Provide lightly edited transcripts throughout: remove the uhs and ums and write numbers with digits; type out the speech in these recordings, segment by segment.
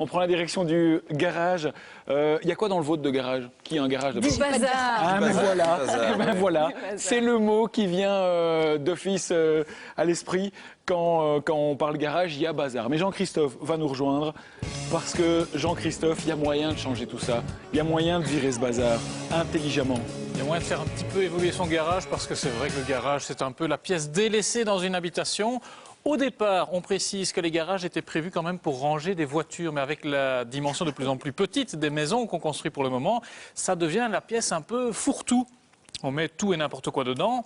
On prend la direction du garage. Il y a quoi dans le vôtre de garage? Qui a un garage? Du bazar. Ah, mais voilà, voilà. C'est le mot qui vient d'office à l'esprit. Quand on parle garage, il y a bazar. Mais Jean-Christophe va nous rejoindre parce que Jean-Christophe, il y a moyen de changer tout ça. Il y a moyen de virer ce bazar intelligemment. Il y a moyen de faire un petit peu évoluer son garage parce que c'est vrai que le garage, c'est un peu la pièce délaissée dans une habitation. Au départ, on précise que les garages étaient prévus quand même pour ranger des voitures, mais avec la dimension de plus en plus petite des maisons qu'on construit pour le moment, ça devient la pièce un peu fourre-tout. On met tout et n'importe quoi dedans.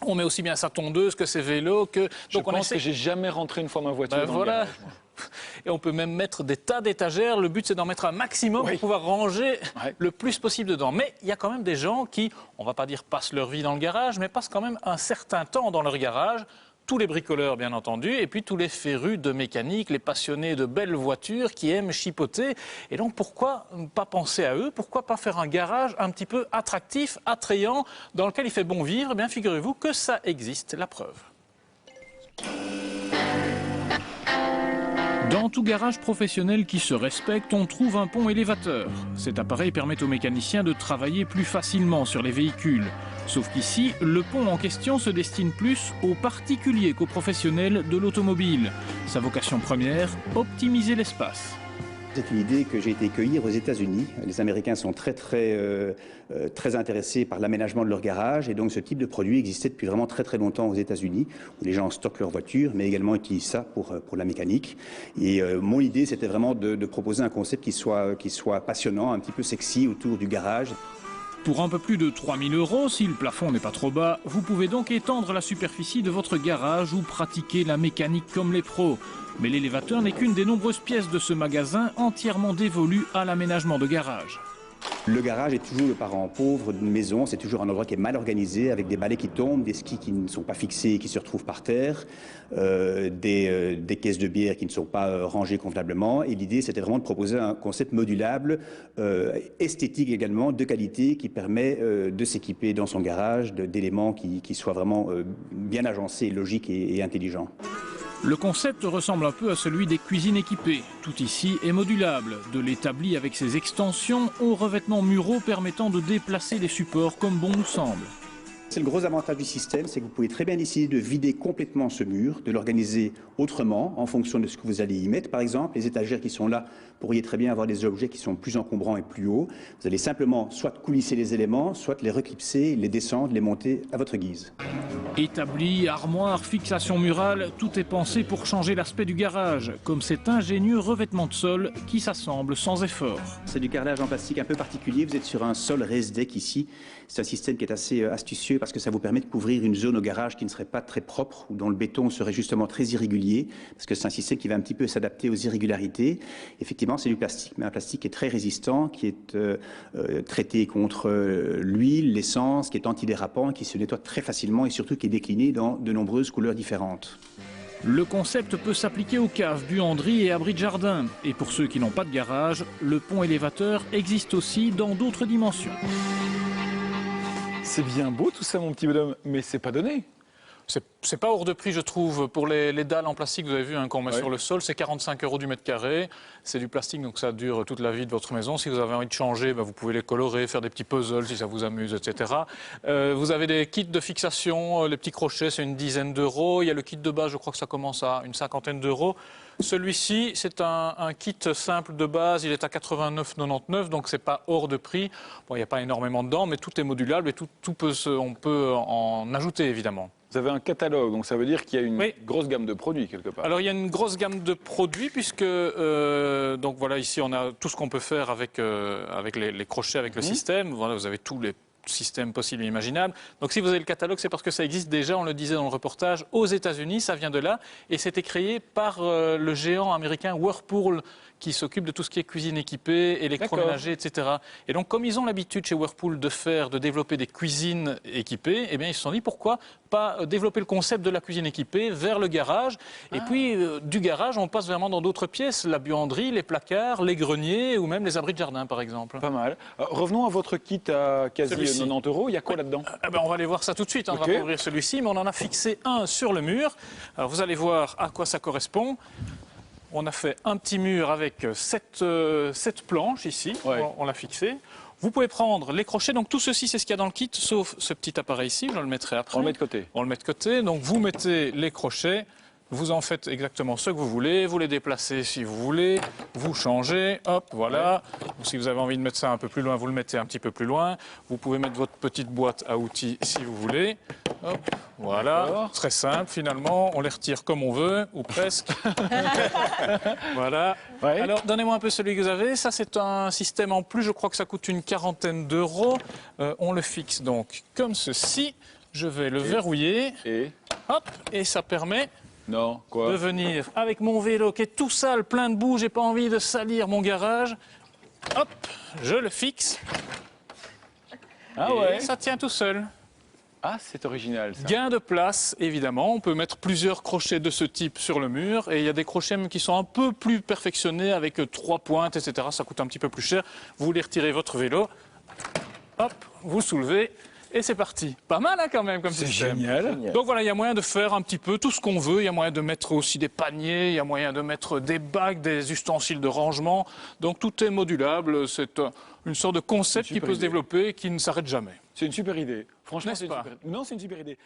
On met aussi bien sa tondeuse que ses vélos. Que... Je pense que j'ai jamais rentré une fois ma voiture dans le garage. Et on peut même mettre des tas d'étagères. Le but, c'est d'en mettre un maximum pour pouvoir ranger le plus possible dedans. Mais il y a quand même des gens qui, on ne va pas dire passent leur vie dans le garage, mais passent quand même un certain temps dans leur garage. Tous les bricoleurs, bien entendu, et puis tous les férus de mécanique, les passionnés de belles voitures qui aiment chipoter. Et donc, pourquoi pas penser à eux? Pourquoi pas faire un garage un petit peu attractif, attrayant, dans lequel il fait bon vivre? Eh bien, figurez-vous que ça existe, la preuve. Dans tout garage professionnel qui se respecte, on trouve un pont élévateur. Cet appareil permet aux mécaniciens de travailler plus facilement sur les véhicules. Sauf qu'ici, le pont en question se destine plus aux particuliers qu'aux professionnels de l'automobile. Sa vocation première, optimiser l'espace. C'est une idée que j'ai été cueillir aux États-Unis. Les Américains sont très intéressés par l'aménagement de leur garage et donc ce type de produit existait depuis vraiment très longtemps aux États-Unis où les gens stockent leurs voitures mais également utilisent ça pour la mécanique. Et mon idée c'était vraiment de proposer un concept qui soit passionnant, un petit peu sexy autour du garage. Pour un peu plus de 3 000 €, si le plafond n'est pas trop bas, vous pouvez donc étendre la superficie de votre garage ou pratiquer la mécanique comme les pros. Mais l'élévateur n'est qu'une des nombreuses pièces de ce magasin entièrement dévolue à l'aménagement de garage. Le garage est toujours le parent pauvre d'une maison, c'est toujours un endroit qui est mal organisé, avec des balais qui tombent, des skis qui ne sont pas fixés et qui se retrouvent par terre, des caisses de bière qui ne sont pas rangées convenablement. Et l'idée, c'était vraiment de proposer un concept modulable, esthétique également, de qualité, qui permet de s'équiper dans son garage d'éléments qui soient vraiment bien agencés, logiques et intelligents. Le concept ressemble un peu à celui des cuisines équipées. Tout ici est modulable, de l'établi avec ses extensions aux revêtements muraux permettant de déplacer les supports comme bon nous semble. C'est le gros avantage du système, c'est que vous pouvez très bien décider de vider complètement ce mur, de l'organiser autrement en fonction de ce que vous allez y mettre. Par exemple, les étagères qui sont là, vous pourriez très bien avoir des objets qui sont plus encombrants et plus hauts. Vous allez simplement soit coulisser les éléments, soit les reclipser, les descendre, les monter à votre guise. Établi, armoire, fixation murale, tout est pensé pour changer l'aspect du garage, comme cet ingénieux revêtement de sol qui s'assemble sans effort. C'est du carrelage en plastique un peu particulier, vous êtes sur un sol raised deck ici. C'est un système qui est assez astucieux parce que ça vous permet de couvrir une zone au garage qui ne serait pas très propre ou dont le béton serait justement très irrégulier parce que c'est un système qui va un petit peu s'adapter aux irrégularités. Effectivement, c'est du plastique, mais un plastique qui est très résistant, qui est traité contre l'huile, l'essence, qui est antidérapant, qui se nettoie très facilement et surtout qui est décliné dans de nombreuses couleurs différentes. Le concept peut s'appliquer aux caves, buanderies et abris de jardin. Et pour ceux qui n'ont pas de garage, le pont élévateur existe aussi dans d'autres dimensions. C'est bien beau tout ça, mon petit bonhomme, mais c'est pas donné. C'est pas hors de prix, je trouve. Pour les dalles en plastique, vous avez vu, qu'on met sur le sol, c'est 45 € du mètre carré. C'est du plastique, donc ça dure toute la vie de votre maison. Si vous avez envie de changer, vous pouvez les colorer, faire des petits puzzles si ça vous amuse, etc. Vous avez des kits de fixation, les petits crochets, c'est une dizaine d'euros. Il y a le kit de base, je crois que ça commence à une cinquantaine d'euros. Celui-ci, c'est un kit simple de base, il est à 89,99 €, donc c'est pas hors de prix. Bon, il n'y a pas énormément dedans, mais tout est modulable et on peut en ajouter, évidemment. Vous avez un catalogue, donc ça veut dire qu'il y a une grosse gamme de produits quelque part. Alors il y a une grosse gamme de produits puisque donc voilà, ici on a tout ce qu'on peut faire avec les crochets, avec le système. Voilà, vous avez tous les systèmes possibles et imaginables. Donc si vous avez le catalogue, c'est parce que ça existe déjà, on le disait dans le reportage, aux États-Unis, ça vient de là et c'était créé par le géant américain Whirlpool qui s'occupe de tout ce qui est cuisine équipée, électroménager, etc. Et donc, comme ils ont l'habitude chez Whirlpool de développer des cuisines équipées, eh bien, ils se sont dit pourquoi pas développer le concept de la cuisine équipée vers le garage. Et puis, du garage, on passe vraiment dans d'autres pièces, la buanderie, les placards, les greniers ou même les abris de jardin, par exemple. Pas mal. Revenons à votre kit à quasi 90 €. Il y a quoi là-dedans? On va aller voir ça tout de suite. On va pas ouvrir celui-ci, mais on en a fixé un sur le mur. Alors, vous allez voir à quoi ça correspond. on a fait un petit mur avec 7 planches ici, Ouais. on l'a fixé. Vous pouvez prendre les crochets, donc tout ceci c'est ce qu'il y a dans le kit, sauf ce petit appareil ici, je le mettrai après. On le met de côté. On le met de côté, donc vous mettez les crochets, vous en faites exactement ce que vous voulez, vous les déplacez si vous voulez, vous changez, hop, voilà. Ou si vous avez envie de mettre ça un peu plus loin, vous le mettez un petit peu plus loin. Vous pouvez mettre votre petite boîte à outils si vous voulez. Hop, voilà, très simple finalement, on les retire comme on veut, ou presque. Voilà. Ouais. Alors, donnez-moi un peu celui que vous avez. Ça, c'est un système en plus, je crois que ça coûte une quarantaine d'euros. On le fixe donc comme ceci. Je vais le verrouiller, Et hop, et ça permet non, quoi de venir avec mon vélo qui est tout sale, plein de boue, j'ai pas envie de salir mon garage. Hop, je le fixe. Ah Et ouais. ça tient tout seul. Ah, c'est original ça. Gain de place, évidemment. On peut mettre plusieurs crochets de ce type sur le mur. Et il y a des crochets même qui sont un peu plus perfectionnés avec 3 pointes, etc. Ça coûte un petit peu plus cher. Vous les retirez votre vélo. Hop, vous soulevez. Et c'est parti. Pas mal hein, quand même comme C'est système. génial. Donc voilà, il y a moyen de faire un petit peu tout ce qu'on veut. Il y a moyen de mettre aussi des paniers, il y a moyen de mettre des bacs, des ustensiles de rangement. Donc tout est modulable. C'est une sorte de concept Une qui super peut se idée. développer et qui ne s'arrête jamais. C'est une super idée. Franchement, N'est-ce c'est une pas super... Non, c'est une super idée.